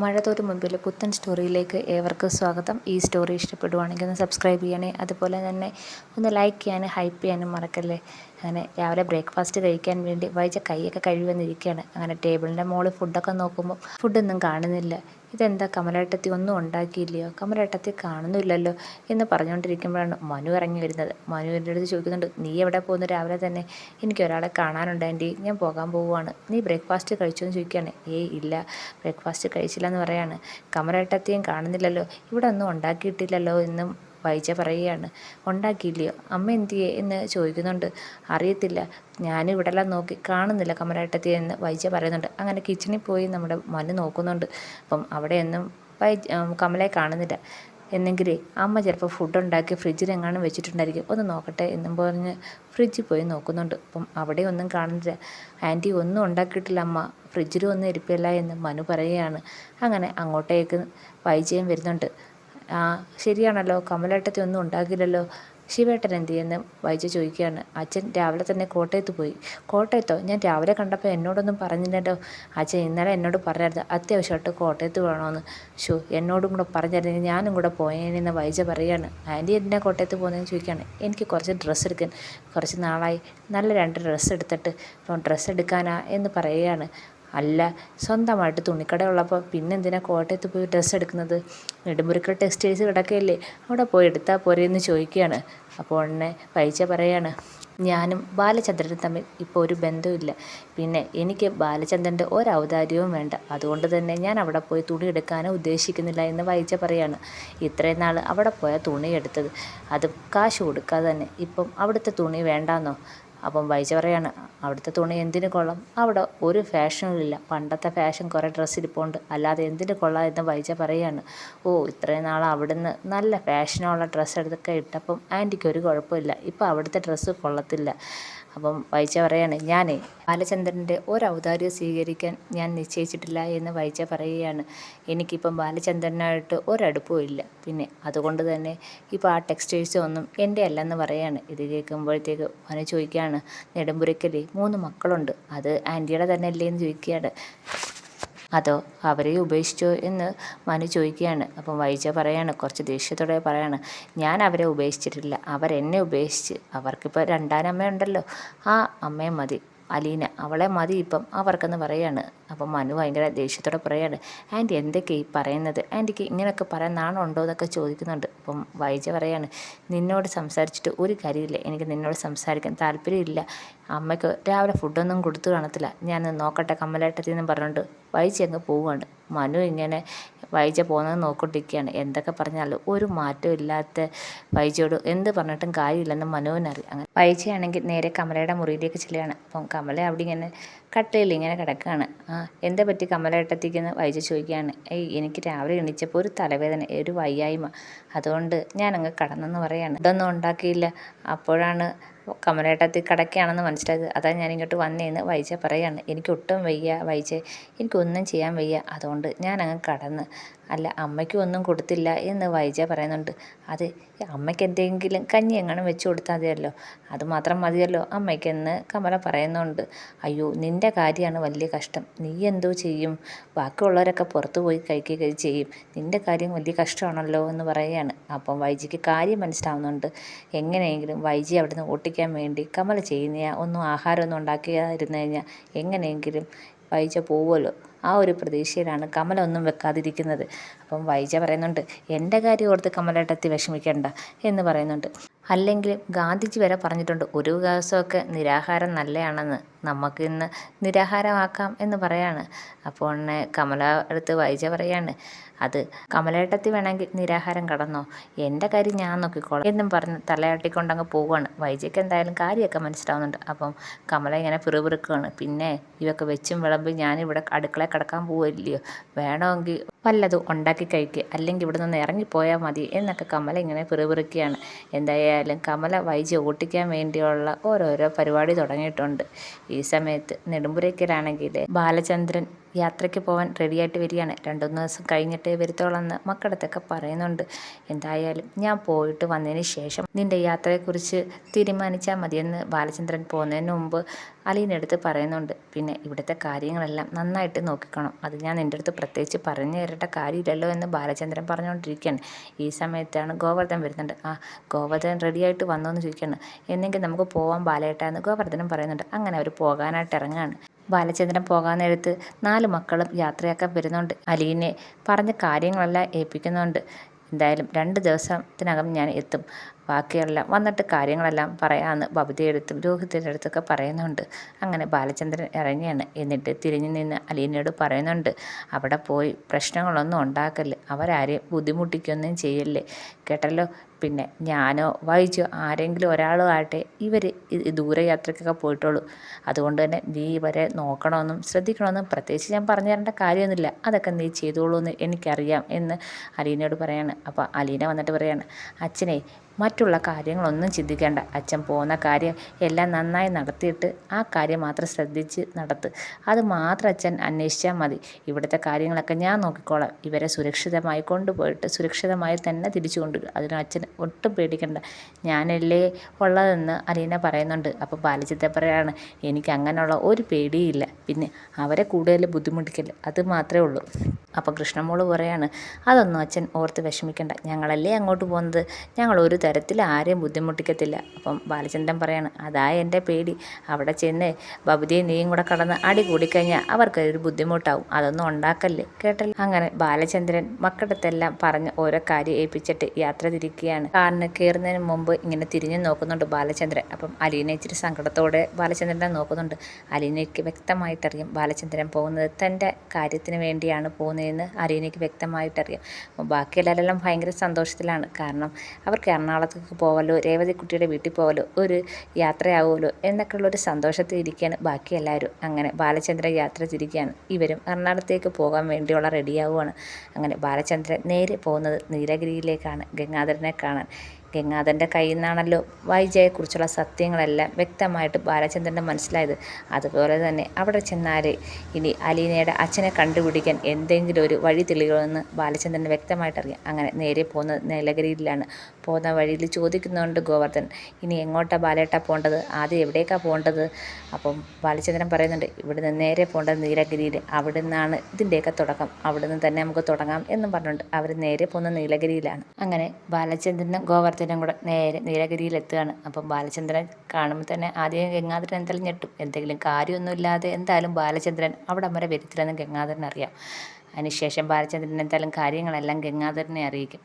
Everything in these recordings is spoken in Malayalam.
മഴ തോരും മുൻപിൽ പുത്തൻ സ്റ്റോറിയിലേക്ക് ഏവർക്കും സ്വാഗതം. ഈ സ്റ്റോറി ഇഷ്ടപ്പെടുവാണെങ്കിൽ ഒന്ന് സബ്സ്ക്രൈബ് ചെയ്യണേ. അതുപോലെ തന്നെ ഒന്ന് ലൈക്ക് ചെയ്യാനും ഹൈപ്പ് ചെയ്യാനും മറക്കല്ലേ. അങ്ങനെ രാവിലെ ബ്രേക്ക്ഫാസ്റ്റ് കഴിക്കാൻ വേണ്ടി വൈജ കൈയൊക്കെ കഴുകി വന്നിരിക്കുകയാണ്. അങ്ങനെ ടേബിളിൻ്റെ മുകളിൽ ഫുഡൊക്കെ നോക്കുമ്പോൾ ഫുഡൊന്നും കാണുന്നില്ല. ഇതെന്താ കമലേട്ടത്തി ഒന്നും ഉണ്ടാക്കിയില്ലയോ, കമലേട്ടത്തി കാണുന്നില്ലല്ലോ എന്ന് പറഞ്ഞുകൊണ്ടിരിക്കുമ്പോഴാണ് മനു ഇറങ്ങി വരുന്നത്. മനു എൻ്റെ അടുത്ത് ചോദിക്കുന്നുണ്ട്, നീ എവിടെ പോകുന്നു രാവിലെ തന്നെ? എനിക്കൊരാളെ കാണാനുണ്ട് ആൻറ്റി, ഞാൻ പോകാൻ പോവുകയാണ്. നീ ബ്രേക്ക്ഫാസ്റ്റ് കഴിച്ചോ എന്ന് ചോദിക്കുകയാണ്. ഏയ് ഇല്ല, ബ്രേക്ക്ഫാസ്റ്റ് കഴിച്ചില്ല എന്ന് പറയാണ്. കമലേട്ടത്തിയും കാണുന്നില്ലല്ലോ, ഇവിടെ ഒന്നും ഉണ്ടാക്കിയിട്ടില്ലല്ലോ എന്നും വൈജ പറയുകയാണ്. ഉണ്ടാക്കിയില്ലയോ, അമ്മ എന്തിയെ എന്ന് ചോദിക്കുന്നുണ്ട്. അറിയത്തില്ല, ഞാനിവിടെ എല്ലാം നോക്കി കാണുന്നില്ല കമലേട്ടത്തി എന്ന് വൈജ പറയുന്നുണ്ട്. അങ്ങനെ കിച്ചണിൽ പോയി നമ്മുടെ മനു നോക്കുന്നുണ്ട്. അപ്പം അവിടെയൊന്നും കമലയെ കാണുന്നില്ല. എന്നെങ്കിലേ അമ്മ ചിലപ്പോൾ ഫുഡ് ഉണ്ടാക്കി ഫ്രിഡ്ജിലെങ്ങാനും വെച്ചിട്ടുണ്ടായിരിക്കും, ഒന്ന് നോക്കട്ടെ എന്നും പറഞ്ഞ് ഫ്രിഡ്ജിൽ പോയി നോക്കുന്നുണ്ട്. അപ്പം അവിടെ ഒന്നും കാണുന്നില്ല. ആൻറ്റി ഒന്നും ഉണ്ടാക്കിയിട്ടില്ല അമ്മ, ഫ്രിഡ്ജിലും ഒന്നും ഇരിപ്പില്ല എന്ന് മനു പറയുകയാണ്. അങ്ങനെ അങ്ങോട്ടേക്ക് വൈജയും വരുന്നുണ്ട്. ആ ശരിയാണല്ലോ, കമലേട്ടത്തി ഒന്നും ഉണ്ടാക്കില്ലല്ലോ, ശിവേട്ടൻ എന്ത് ചെയ്യുന്നു വൈജ ചോദിക്കുകയാണ്. അച്ഛൻ രാവിലെ തന്നെ കോട്ടയത്ത് പോയി. കോട്ടയത്തോ? ഞാൻ രാവിലെ കണ്ടപ്പോൾ എന്നോടൊന്നും പറഞ്ഞില്ലല്ലോ. അച്ഛൻ ഇന്നലെ എന്നോട് പറഞ്ഞായിരുന്നു അത്യാവശ്യമായിട്ട് കോട്ടയത്ത് വേണമെന്ന്. എന്നോടും കൂടെ പറഞ്ഞായിരുന്നെങ്കിൽ ഞാനും കൂടെ പോയേനെന്ന് വൈജ പറയുകയാണ്. ആൻറ്റി എന്തിനാ കോട്ടയത്ത് പോകുന്നതെന്ന് ചോദിക്കുകയാണ്. എനിക്ക് കുറച്ച് ഡ്രസ്സ് എടുക്കാൻ, കുറച്ച് നാളായി നല്ല 2 ഡ്രസ്സ് എടുത്തിട്ട്, അപ്പം ഡ്രസ്സ് എടുക്കാനാ എന്ന് പറയുകയാണ്. അല്ല, സ്വന്തമായിട്ട് തുണിക്കട ഉള്ളപ്പോൾ പിന്നെന്തിനാ കോട്ടയത്ത് പോയി ഡ്രസ്സ് എടുക്കുന്നത്? നെടുമുറിക്കൽ ടെക്സ്റ്റൈൽസ് കിടക്കുകയല്ലേ, അവിടെ പോയി എടുത്താൽ പോരെ എന്ന് ചോദിക്കുകയാണ്. അപ്പോൾ ഉടനെ വൈജ പറയാണ്, ഞാനും ബാലചന്ദ്രനും തമ്മിൽ ഇപ്പോൾ ഒരു ബന്ധമില്ല. പിന്നെ എനിക്ക് ബാലചന്ദ്രൻ്റെ ഒരൗദാര്യവും വേണ്ട. അതുകൊണ്ട് തന്നെ ഞാൻ അവിടെ പോയി തുണി എടുക്കാനോ ഉദ്ദേശിക്കുന്നില്ല എന്ന് വൈജ പറയാണ്. ഇത്രയും നാൾ അവിടെ പോയാൽ തുണി എടുത്തത്, അതും കാശ് കൊടുക്കാതെ തന്നെ. ഇപ്പം അവിടുത്തെ തുണി വേണ്ടാന്നോ? അപ്പം വൈജ പറയാണ്, അവിടുത്തെ തുണി എന്തിനു കൊള്ളാം, അവിടെ ഒരു ഫാഷനും ഇല്ല. പണ്ടത്തെ ഫാഷൻ കുറേ ഡ്രസ്സ് ഇരിപ്പുണ്ട്, അല്ലാതെ എന്തിനു കൊള്ളാം എന്ന് വൈജ പറയാണ്. ഓ, ഇത്രയും നാൾ അവിടുന്ന് നല്ല ഫാഷനുള്ള ഡ്രസ്സ് എടുത്തൊക്കെ ഇട്ടപ്പം ആൻറ്റിക്ക് ഒരു കുഴപ്പമില്ല, ഇപ്പം അവിടുത്തെ ഡ്രസ്സ് കൊള്ളത്തില്ല. അപ്പം വൈജ പറയാണ്, ഞാനേ ബാലചന്ദ്രൻ്റെ ഒരൗദാര്യം സ്വീകരിക്കാൻ ഞാൻ നിശ്ചയിച്ചിട്ടില്ല എന്ന് വൈജ പറയുകയാണ്. എനിക്കിപ്പം ബാലചന്ദ്രനായിട്ട് ഒരടുപ്പവും ഇല്ല. പിന്നെ അതുകൊണ്ട് തന്നെ ഇപ്പോൾ ആ ടെക്സ്റ്റൈൽസ് ഒന്നും എൻ്റെ അല്ലെന്ന് പറയാണ്. ഇത് കേൾക്കുമ്പോഴത്തേക്ക് മനു ചോദിക്കുകയാണ്, നെടുമ്പുരയ്ക്കലേ 3 മക്കളുണ്ട്, അത് ആൻറ്റിയുടെ തന്നെ അല്ലേ എന്ന് ചോദിക്കുകയാണ്. അതോ അവരെ ഉപേക്ഷിച്ചോ എന്ന് മനു ചോദിക്കുകയാണ്. അപ്പം വൈജ പറയാണ്, കുറച്ച് ദേഷ്യത്തോടെ പറയാണ്, ഞാൻ അവരെ ഉപേക്ഷിച്ചിട്ടില്ല, അവരെന്നെ ഉപേക്ഷിച്ച്. അവർക്കിപ്പോൾ 2 അമ്മയുണ്ടല്ലോ, ആ അമ്മയെ മതി, അലീന, അവളെ മതി ഇപ്പം അവർക്കെന്ന് പറയാണ്. അപ്പം മനു ഭയങ്കര ദേഷ്യത്തോടെ പറയാണ്, ആൻറ്റി എന്തൊക്കെ ഈ പറയുന്നത്, ആൻറ്റിക്ക് ഇങ്ങനെയൊക്കെ പറയാൻ നാണമുണ്ടോ എന്നൊക്കെ ചോദിക്കുന്നുണ്ട്. അപ്പം വൈജ പറയാണ്, നിന്നോട് സംസാരിച്ചിട്ട് ഒരു കാര്യമില്ല, എനിക്ക് നിന്നോട് സംസാരിക്കാൻ താല്പര്യമില്ല. അമ്മയ്ക്ക് രാവിലെ ഫുഡൊന്നും കൊടുത്തു കാണത്തില്ല, ഞാൻ നോക്കട്ടെ കമലേട്ടത്തി എന്ന് പറഞ്ഞുകൊണ്ട് വൈജ അങ്ങ് പോവുകയാണ്. മനു ഇങ്ങനെ വൈജ പോകുന്നത് നോക്കിക്കൊണ്ടിരിക്കുകയാണ്. എന്തൊക്കെ പറഞ്ഞാലും ഒരു മാറ്റവും ഇല്ലാത്ത വൈജയോട് എന്ത് പറഞ്ഞിട്ടും കാര്യമില്ലെന്ന് മനുവിനറിയാം. അങ്ങനെ വൈജയാണെങ്കിൽ നേരെ കമലയുടെ മുറിയിലേക്ക് ചെല്ലുകയാണ്. അപ്പം കമല അവിടെ ഇങ്ങനെ കട്ടിലിൽ ഇങ്ങനെ കിടക്കുകയാണ്. എന്താ പറ്റി കമലേട്ടത്തിക്കെന്ന് വൈജ ചോദിക്കുകയാണ്. എനിക്ക് രാവിലെ എണീച്ചപ്പോൾ ഒരു തലവേദന, ഒരു വയ്യായ്മ, അതുകൊണ്ട് ഞാനങ്ങ് കടന്നെന്ന് പറയാണ്. ഇതൊന്നും ഉണ്ടാക്കിയില്ല. അപ്പോഴാണ് കമലേട്ടത്തി കിടക്കുകയാണെന്ന് മനസ്സിലായത്. അതാണ് ഞാനിങ്ങോട്ട് വന്നേന്ന് വൈജ പറയാണ്. എനിക്കൊട്ടും വയ്യ വൈജ, എനിക്കൊന്നും ചെയ്യാൻ വയ്യ, അതുകൊണ്ട് ഞാനങ്ങ് കടന്ന്. അല്ല, അമ്മയ്ക്കും ഒന്നും കൊടുത്തില്ല എന്ന് വൈജ പറയുന്നുണ്ട്. അത് അമ്മയ്ക്ക് എന്തെങ്കിലും കഞ്ഞി എങ്ങാനും വെച്ച് കൊടുത്താൽ മതിയല്ലോ, അതുമാത്രം മതിയല്ലോ അമ്മയ്ക്കെന്ന് കമല പറയുന്നുണ്ട്. അയ്യോ, നിൻ്റെ കാര്യമാണ് വലിയ കഷ്ടം, നീ എന്തോ ചെയ്യും, ബാക്കിയുള്ളവരൊക്കെ പുറത്തു പോയി കഴിക്കുക ചെയ്യും, നിൻ്റെ കാര്യം വലിയ കഷ്ടമാണല്ലോ എന്ന് പറയുകയാണ്. അപ്പം വൈജിക്ക് കാര്യം മനസ്സിലാവുന്നുണ്ട്. എങ്ങനെയെങ്കിലും വൈജി അവിടുന്ന് ഓട്ടിക്കാൻ വേണ്ടി കമല ചെയ്യുന്ന ഒന്നും ആഹാരമൊന്നും ഉണ്ടാക്കിയായിരുന്നു കഴിഞ്ഞാൽ എങ്ങനെയെങ്കിലും വൈജ പോവുമല്ലോ, ആ ഒരു പ്രതീക്ഷയിലാണ് കമല ഒന്നും വെക്കാതിരിക്കുന്നത്. അപ്പം വൈജ പറയുന്നുണ്ട്, എൻ്റെ കാര്യം ഓർത്ത് കമലേട്ടത്തി വിഷമിക്കേണ്ട എന്ന് പറയുന്നുണ്ട്. അല്ലെങ്കിൽ ഗാന്ധിജി വരെ പറഞ്ഞിട്ടുണ്ട്, ഒരു ദിവസമൊക്കെ നിരാഹാരം നല്ലതാണെന്ന്, നമുക്ക് ഇന്ന് നിരാഹാരമാക്കാം എന്ന് പറയാണ്. അപ്പോൾ ഉടനെ കമല അടുത്ത് വൈജ പറയാണ്, അത് കമലേട്ടത്തി വേണമെങ്കിൽ നിരാഹാരം കടന്നോ, എൻ്റെ കാര്യം ഞാൻ നോക്കിക്കോളാം എന്നും പറഞ്ഞ് തലയാട്ടിക്കൊണ്ടങ്ങ് പോവുകയാണ്. വൈജയ്ക്ക് എന്തായാലും കാര്യമൊക്കെ മനസ്സിലാവുന്നുണ്ട്. അപ്പം കമല ഇങ്ങനെ പിറുപിറുക്കുകയാണ്. പിന്നെ ഇവയൊക്കെ വെച്ചും വിളമ്പി ഞാനിവിടെ അടുക്കളയിൽ കിടക്കാൻ പോവില്ലയോ, വേണമെങ്കിൽ വല്ലതും ഉണ്ടാക്കി കഴിക്കുക, അല്ലെങ്കിൽ ഇവിടെ നിന്ന് ഇറങ്ങിപ്പോയാൽ മതി എന്നൊക്കെ കമല ഇങ്ങനെ പിറുപിറുക്കുകയാണ്. എന്തായാലും കമല വൈജ ഓട്ടിക്കാൻ വേണ്ടിയുള്ള ഓരോരോ പരിപാടി തുടങ്ങിയിട്ടുണ്ട്. ഈ സമയത്ത് നെടുമ്പുരയ്ക്കലാണെങ്കിൽ ബാലചന്ദ്രൻ യാത്രയ്ക്ക് പോകാൻ റെഡിയായിട്ട് വരികയാണ്. 2-3 ദിവസം കഴിഞ്ഞിട്ടേ വരത്തുള്ളെന്ന് മക്കളടുത്തൊക്കെ പറയുന്നുണ്ട്. എന്തായാലും ഞാൻ പോയിട്ട് വന്നതിന് ശേഷം നിൻ്റെ യാത്രയെക്കുറിച്ച് തീരുമാനിച്ചാൽ മതിയെന്ന് ബാലചന്ദ്രൻ പോകുന്നതിന് മുമ്പ് അലീനടുത്ത് പറയുന്നുണ്ട്. പിന്നെ ഇവിടുത്തെ കാര്യങ്ങളെല്ലാം നന്നായിട്ട് നോക്കിക്കണം, അത് ഞാൻ നിൻ്റെ അടുത്ത് പ്രത്യേകിച്ച് പറഞ്ഞു തരേണ്ട കാര്യമില്ലല്ലോ എന്ന് ബാലചന്ദ്രൻ പറഞ്ഞുകൊണ്ടിരിക്കുകയാണ്. ഈ സമയത്താണ് ഗോവർദ്ധൻ വരുന്നുണ്ട്. ഗോവർദ്ധൻ റെഡിയായിട്ട് വന്നോ എന്ന് ചോദിക്കുകയാണ്. എന്നെങ്കിൽ നമുക്ക് പോവാൻ ബാലേട്ടാ എന്ന് ഗോവർദ്ധനം പറയുന്നുണ്ട്. അങ്ങനെ അവർ പോകാനായിട്ട് ഇറങ്ങുകയാണ്. ബാലചന്ദ്രൻ പോകാൻ നേരത്ത് 4 മക്കളും യാത്രയാക്കാൻ വരുന്നുണ്ട്. അലീനെ പറഞ്ഞ കാര്യങ്ങളെല്ലാം ഏൽപ്പിക്കുന്നുണ്ട്. എന്തായാലും 2 ദിവസത്തിനകം ഞാൻ എത്തും, ബാക്കിയെല്ലാം വന്നിട്ട് കാര്യങ്ങളെല്ലാം പറയാമെന്ന് ബബിതയുടെ അടുത്തും രോഹിത്തിൻ്റെ അടുത്തൊക്കെ പറയുന്നുണ്ട്. അങ്ങനെ ബാലചന്ദ്രൻ ഇറങ്ങിയാണ്. എന്നിട്ട് തിരിഞ്ഞു നിന്ന് അലീനയോട് പറയുന്നുണ്ട്, അവിടെ പോയി പ്രശ്നങ്ങളൊന്നും ഉണ്ടാക്കല്ലേ, അവരാരെയും ബുദ്ധിമുട്ടിക്കൊന്നും ചെയ്യല്ലേ, കേട്ടല്ലോ. പിന്നെ ഞാനോ വൈജോ ആരെങ്കിലും ഒരാളോ ആട്ടെ, ഇവർ ദൂരയാത്രയ്ക്കൊക്കെ പോയിട്ടുള്ളൂ. അതുകൊണ്ട് തന്നെ നീ ഇവരെ നോക്കണമെന്നും ശ്രദ്ധിക്കണമെന്നും പ്രത്യേകിച്ച് ഞാൻ പറഞ്ഞു തരേണ്ട കാര്യമൊന്നുമില്ല, അതൊക്കെ നീ ചെയ്തോളൂ എന്ന് എനിക്കറിയാം എന്ന് അലീനയോട് പറയാണ്. അപ്പോൾ അലീന വന്നിട്ട് പറയാണ്, അച്ഛനെ മറ്റുള്ള കാര്യങ്ങളൊന്നും ചിന്തിക്കേണ്ട, അച്ഛൻ പോകുന്ന കാര്യം എല്ലാം നന്നായി നടത്തിയിട്ട് ആ കാര്യം മാത്രം ശ്രദ്ധിച്ച് നടത്ത്, അത് മാത്രം അച്ഛൻ അന്വേഷിച്ചാൽ മതി. ഇവിടുത്തെ കാര്യങ്ങളൊക്കെ ഞാൻ നോക്കിക്കോളാം, ഇവരെ സുരക്ഷിതമായി കൊണ്ടുപോയിട്ട് സുരക്ഷിതമായി തന്നെ തിരിച്ചു കൊണ്ടുവരും, അതിന് അച്ഛൻ ഒട്ടും പേടിക്കണ്ട, ഞാനല്ലേ ഉള്ളതെന്ന് അലീന പറയുന്നുണ്ട്. അപ്പോൾ ബാലചന്ദ്രൻ പറയാണ്, എനിക്ക് അങ്ങനെയുള്ള ഒരു പേടിയില്ല, പിന്നെ അവരെ കൂടുതൽ ബുദ്ധിമുട്ടിക്കില്ല, അത് മാത്രമേ ഉള്ളൂ. അപ്പോൾ കൃഷ്ണമോള് പറയാണ്, അതൊന്നും അച്ഛൻ ഓർത്ത് വിഷമിക്കണ്ട, ഞങ്ങളല്ലേ അങ്ങോട്ട് പോകുന്നത്, ഞങ്ങൾ ഒരു തരത്തിൽ ആരെയും ബുദ്ധിമുട്ടിക്കത്തില്ല. അപ്പം ബാലചന്ദ്രൻ പറയാണ്, അതാ എൻ്റെ പേടി, അവിടെ ചെന്ന് ബബിതയും നീയും കൂടെ കടന്ന് അടി കൂടിക്കഴിഞ്ഞാൽ അവർക്കൊരു ബുദ്ധിമുട്ടാവും, അതൊന്നും ഉണ്ടാക്കല്ലേ, കേട്ടല്ലോ. അങ്ങനെ ബാലചന്ദ്രൻ മക്കളടുത്തെല്ലാം പറഞ്ഞ് ഓരോ കാര്യം ഏൽപ്പിച്ചിട്ട് യാത്ര തിരിക്കുകയാണ്. കാറിന് കയറുന്നതിന് മുമ്പ് ഇങ്ങനെ തിരിഞ്ഞു നോക്കുന്നുണ്ട് ബാലചന്ദ്രൻ. അപ്പം അലീന ഇച്ചിരി സങ്കടത്തോടെ ബാലചന്ദ്രനെ നോക്കുന്നുണ്ട്. അലീനയ്ക്ക് വ്യക്തമായിട്ടറിയാം ബാലചന്ദ്രൻ പോകുന്നത് തൻ്റെ കാര്യത്തിന് വേണ്ടിയാണ് പോകുന്നതെന്ന് അലീനയ്ക്ക് വ്യക്തമായിട്ടറിയാം. അപ്പോൾ ബാക്കിയെല്ലാവരെല്ലാം ഭയങ്കര സന്തോഷത്തിലാണ്. കാരണം അവർക്ക് എറണാകുളത്തേക്ക് പോവല്ലോ, രേവതിക്കുട്ടിയുടെ വീട്ടിൽ പോവല്ലോ, ഒരു യാത്രയാവുമല്ലോ എന്നൊക്കെയുള്ളൊരു സന്തോഷത്തിൽ ഇരിക്കുകയാണ് ബാക്കി എല്ലാവരും. അങ്ങനെ ബാലചന്ദ്രൻ യാത്ര തിരിക്കുകയാണ്. ഇവരും എറണാകുളത്തേക്ക് പോകാൻ വേണ്ടിയുള്ള റെഡിയാവുകയാണ്. അങ്ങനെ ബാലചന്ദ്രൻ നേരെ പോകുന്നത് നീലഗിരിയിലേക്കാണ്, ഗംഗാധരനെ കാണാൻ. ഗംഗാധരൻ്റെ കയ്യിൽ നിന്നാണല്ലോ വൈജയെക്കുറിച്ചുള്ള സത്യങ്ങളെല്ലാം വ്യക്തമായിട്ട് ബാലചന്ദ്രന് മനസ്സിലായത്. അതുപോലെ തന്നെ അവിടെ ചെന്നാൽ ഇനി അലീനയുടെ അച്ഛനെ കണ്ടുപിടിക്കാൻ എന്തെങ്കിലും ഒരു വഴി തെളിയുമെന്ന് ബാലചന്ദ്രന് വ്യക്തമായിട്ടറിയാം. അങ്ങനെ നേരെ പോകുന്നത് നീലഗിരിയിലാണ്. പോകുന്ന വഴിയിൽ ചോദിക്കുന്നുണ്ട് ഗോവർദ്ധൻ, ഇനി എങ്ങോട്ടാണ് ബാലേട്ടാ പോകേണ്ടത്, ആദ്യം എവിടേക്കാണ് പോകേണ്ടത്? അപ്പം ബാലചന്ദ്രൻ പറയുന്നുണ്ട്, ഇവിടുന്ന് നേരെ പോകേണ്ടത് നീലഗിരിയിൽ, അവിടെ നിന്നാണ് ഇതിൻ്റെയൊക്കെ തുടക്കം, അവിടെ നിന്ന് തന്നെ നമുക്ക് തുടങ്ങാം എന്നും പറഞ്ഞുകൊണ്ട് അവർ നേരെ പോകുന്നത് നീലഗിരിയിലാണ്. അങ്ങനെ ബാലചന്ദ്രനും ഗോവർദ്ധനും കൂടെ നേരെ നീലഗിരിയിലെത്തുകയാണ്. അപ്പം ബാലചന്ദ്രൻ കാണുമ്പോൾ തന്നെ ആദ്യം ഗംഗാധരൻ എന്തായാലും ഞെട്ടും, എന്തെങ്കിലും കാര്യമൊന്നുമില്ലാതെ എന്തായാലും ബാലചന്ദ്രൻ അവിടെ വരെ വരത്തില്ലെന്ന് ഗംഗാധരൻ അറിയാം. അതിനുശേഷം ബാലചന്ദ്രൻ എന്തായാലും കാര്യങ്ങളെല്ലാം ഗംഗാധരനെ അറിയിക്കും.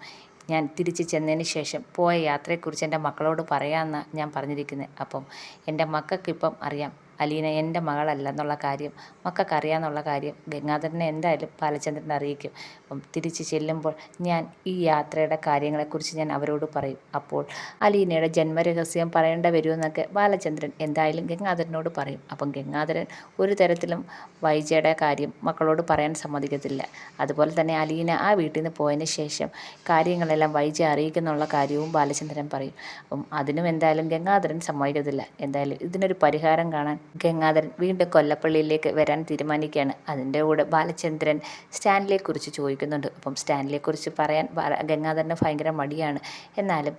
ഞാൻ തിരിച്ച് ചെന്നതിന് ശേഷം പോയ യാത്രയെക്കുറിച്ച് എൻ്റെ മക്കളോട് പറയാമെന്നാണ് ഞാൻ പറഞ്ഞിരിക്കുന്നത്. അപ്പം എൻ്റെ മക്കൾക്കിപ്പം അറിയാം അലീന എൻ്റെ മകളല്ലെന്നുള്ള കാര്യം, മക്കൾക്കറിയാമെന്നുള്ള കാര്യം ഗംഗാധരനെ എന്തായാലും ബാലചന്ദ്രനെ അറിയിക്കും. അപ്പം തിരിച്ച് ചെല്ലുമ്പോൾ ഞാൻ ഈ യാത്രയുടെ കാര്യങ്ങളെക്കുറിച്ച് ഞാൻ അവരോട് പറയും. അപ്പോൾ അലീനയുടെ ജന്മരഹസ്യം പറയേണ്ടി വരുമെന്നൊക്കെ ബാലചന്ദ്രൻ എന്തായാലും ഗംഗാധരനോട് പറയും. അപ്പം ഗംഗാധരൻ ഒരു തരത്തിലും വൈജയുടെ കാര്യം മക്കളോട് പറയാൻ സമ്മതിക്കത്തില്ല. അതുപോലെ തന്നെ അലീന ആ വീട്ടിൽ നിന്ന് പോയതിന് ശേഷം കാര്യങ്ങളെല്ലാം വൈജ അറിയിക്കുന്നുള്ള കാര്യവും ബാലചന്ദ്രൻ പറയും. അപ്പം അതിനും എന്തായാലും ഗംഗാധരൻ സമ്മതിക്കത്തില്ല. എന്തായാലും ഇതിനൊരു പരിഹാരം കാണാൻ ഗംഗാധരൻ വീണ്ടും കൊല്ലപ്പള്ളിയിലേക്ക് വരാൻ തീരുമാനിക്കുകയാണ്. അതിൻ്റെ കൂടെ ബാലചന്ദ്രൻ സ്റ്റാൻലിയെക്കുറിച്ച് ചോദിക്കുന്നുണ്ട്. അപ്പം സ്റ്റാൻലിയെക്കുറിച്ച് പറയാൻ ഗംഗാധരന് ഭയങ്കര മടിയാണ്. എന്നാലും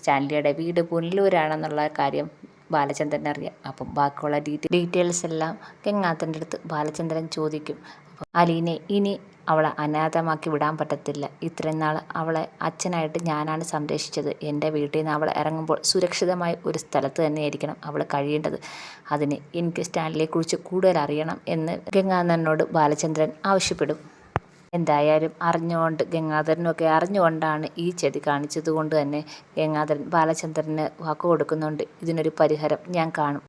സ്റ്റാൻലിയുടെ വീട് പുനലൂരാണെന്നുള്ള കാര്യം ബാലചന്ദ്രൻ അറിയാം. അപ്പം ബാക്കിയുള്ള ഡീറ്റെയിൽസ് എല്ലാം ഗംഗാധരൻ്റെ അടുത്ത് ബാലചന്ദ്രൻ ചോദിക്കും. അപ്പം അലീനെ ഇനി അവളെ അനാഥമാക്കി വിടാൻ പറ്റത്തില്ല, ഇത്രയും നാൾ അവളെ അച്ഛനായിട്ട് ഞാനാണ് സംരക്ഷിച്ചത്, എൻ്റെ വീട്ടിൽ നിന്ന് അവൾ ഇറങ്ങുമ്പോൾ സുരക്ഷിതമായ ഒരു സ്ഥലത്ത് തന്നെയായിരിക്കണം അവൾ കഴിയേണ്ടത്, അതിന് എനിക്ക് സ്റ്റാൻലിയെക്കുറിച്ച് കൂടുതൽ അറിയണം എന്ന് ഗംഗാധരനോട് ബാലചന്ദ്രൻ ആവശ്യപ്പെടും. എന്തായാലും ഗംഗാധരനൊക്കെ അറിഞ്ഞുകൊണ്ടാണ് ഈ ചതി കാണിച്ചത് കൊണ്ട് തന്നെ ഗംഗാധരൻ ബാലചന്ദ്രന് വാക്ക് കൊടുക്കുന്നുണ്ട്, ഇതിനൊരു പരിഹാരം ഞാൻ കാണും.